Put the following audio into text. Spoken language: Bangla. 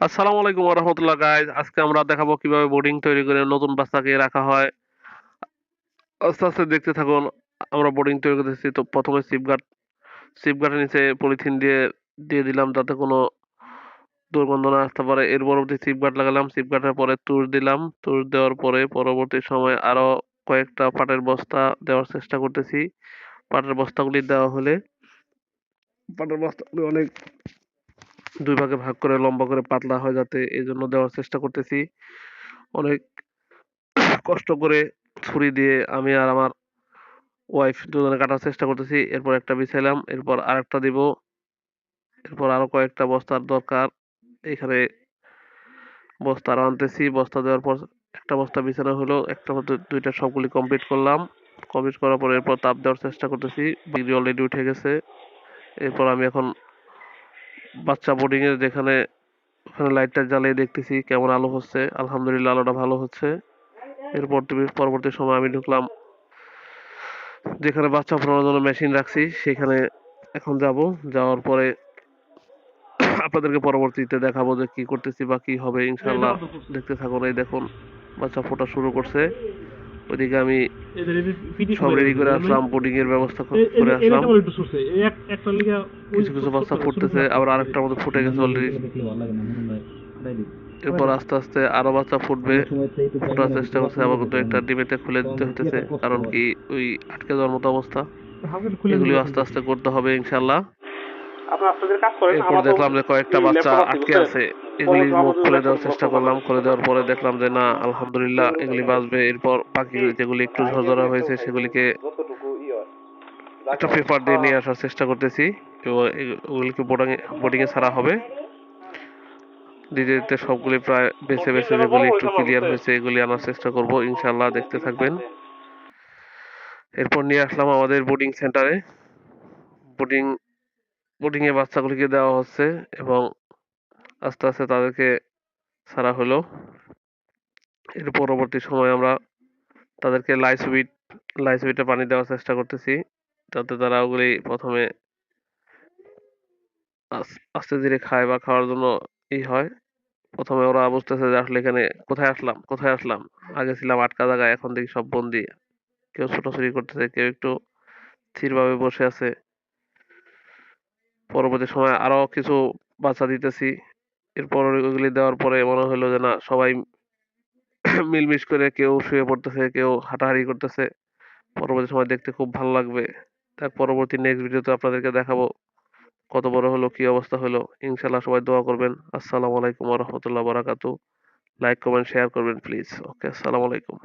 আসসালামু আলাইকুম ওয়া রাহমাতুল্লাহ গাইস। আজকে আমরা দেখাবো কিভাবে বোর্ডিং তৈরি করে নতুন বাচ্চাকে রাখা হয়। আস্তে, আস্তে দেখতে থাকুন। আমরা বোর্ডিং তৈরি করতেছি। তো ১ম এ সিপগার্ডের নিচে পলিথিন দিয়ে দিলাম যাতে কোনো দুর্গন্ধ না আসতে পারে। এর পরবর্তী সিপগার্ড লাগালাম। সিপগার্ডের পরে তুষ দিলাম। তুষ দেওয়ার পরে পরবর্তী সময়ে আরো কয়েকটা পাটের বস্তা দেওয়ার চেষ্টা করতেছি। পাটের বস্তাগুলি দেওয়া হলে পাটের বস্তাগুলি অনেক ২ ভাগে ভাগ করে লম্বা করে পাতলা হয় যাতে এজন্য দেওয়ার চেষ্টা করতেছি। অনেক কষ্ট করে ছুরি দিয়ে আমি আর আমার ওয়াইফ দুজনে কাটার চেষ্টা করতেছি। এরপর একটা বিছাইলাম, এরপর আরেকটা দিব, এরপর আরো কয়েকটা বস্তার দরকার। এখানে বস্তা আরো আনতেছি। বস্তা দেওয়ার পর একটা বস্তা বিছানো হলো, একটা মধ্যে ২ টা সবগুলি কমপ্লিট করলাম। কমপ্লিট করার পর এরপর তাপ দেওয়ার চেষ্টা করতেছি। বিজলি অলরেডি উঠে গেছে। এরপর আমি এখন বাচ্চা বোর্ডিং এর যেখানে ওখানে লাইটটা জ্বালিয়ে দেখতেছি কেমন আলো হচ্ছে। আলহামদুলিল্লাহ আলোটা ভালো হচ্ছে। এরপর পরবর্তী সময় আমি ঢুকলাম যেখানে বাচ্চা ফোটানোর জন্য মেশিন রাখছি সেখানে এখন যাব। যাওয়ার পরে আপনাদেরকে পরবর্তীতে দেখাবো যে কি করতেছি বা কি হবে ইনশাআল্লাহ। দেখতে থাকুন। এই দেখুন বাচ্চা ফোটা শুরু করছে। ওইদিকে আমি সব রেডি করে আসলাম, বোর্ডিং এর ব্যবস্থা করে আসলাম। কিছু কিছু বাচ্চা ফুটতেছে, আবার আরেকটার মধ্যে ফুটে গেছে অলরেডি। এরপর আস্তে আস্তে আরো বাচ্চা ফুটবে, ফোটার চেষ্টা করছে, আবার কিন্তু একটা ডিমেতে খুলে দিতে হতেছে, কারণ কি ওই আটকে যাওয়ার মতো অবস্থা। এগুলি আস্তে আস্তে করতে হবে ইনশাল্লাহ। এরপর দেখলাম যে কয়েকটা বাচ্চা আটকে আছে, এগুলি মুখ খুলে দেওয়ার চেষ্টা করলাম। খুলে দেওয়ার পরে দেখলাম যে না, আলহামদুলিল্লাহ এগুলি বাঁচবে। এরপর বাকি যেগুলি একটু ঝরঝরা হয়েছে সেগুলিকে একটা পেপার দিয়ে নিয়ে আসার চেষ্টা করতেছি এবং ওগুলিকে বোর্ডিং এ ছাড়া হবে। দিতে দিতে সবগুলি প্রায় বেছে বেছে যেগুলি একটু ক্লিয়ার হয়েছে এগুলি আনার চেষ্টা করব ইনশাল্লাহ। দেখতে থাকবেন। এরপর নিয়ে আসলাম আমাদের বোর্ডিং সেন্টারে। বোর্ডিং বোর্ডিং এ বাচ্চাগুলিকে দেওয়া হচ্ছে এবং আস্তে আস্তে তাদেরকে ছাড়া হলো। এর পরবর্তী সময় আমরা তাদেরকে লাইসুইটে পানি দেওয়ার চেষ্টা করতেছি যাতে তারা ওগুলি প্রথমে আস্তে ধীরে খায় বা খাওয়ার জন্য হয়। প্রথমে ওরা বুঝতেছে যে আসলে এখানে কোথায় আসলাম, আগে ছিলাম আটকা জায়গায়, এখন দেখি সব বন্দি। কেউ ছোটাছুটি করতেছে, কেউ একটু স্থিরভাবে বসে আছে। পরবর্তী সময়ে আরো কিছু বাচ্চা দিতেছি। এরপর ওইগুলি দেওয়ার পরে মনে হলো যে না, সবাই মিলমিশ করে কেউ শুয়ে পড়তেছে, কেউ হাঁটাহাঁটি করতেছে। পরবর্তী সময় দেখতে খুব ভালো লাগবে। তার পরবর্তী নেক্সট ভিডিওতে আপনাদেরকে দেখাবো কত বড় হলো, কি অবস্থা হলো। ইনশাল্লাহ সবাই দোয়া করবেন। আসসালামু আলাইকুম ওয়া রাহমাতুল্লাহি ওয়া বারাকাতুহু। লাইক কমেন্ট শেয়ার করবেন প্লিজ। ওকে, আসসালামু আলাইকুম।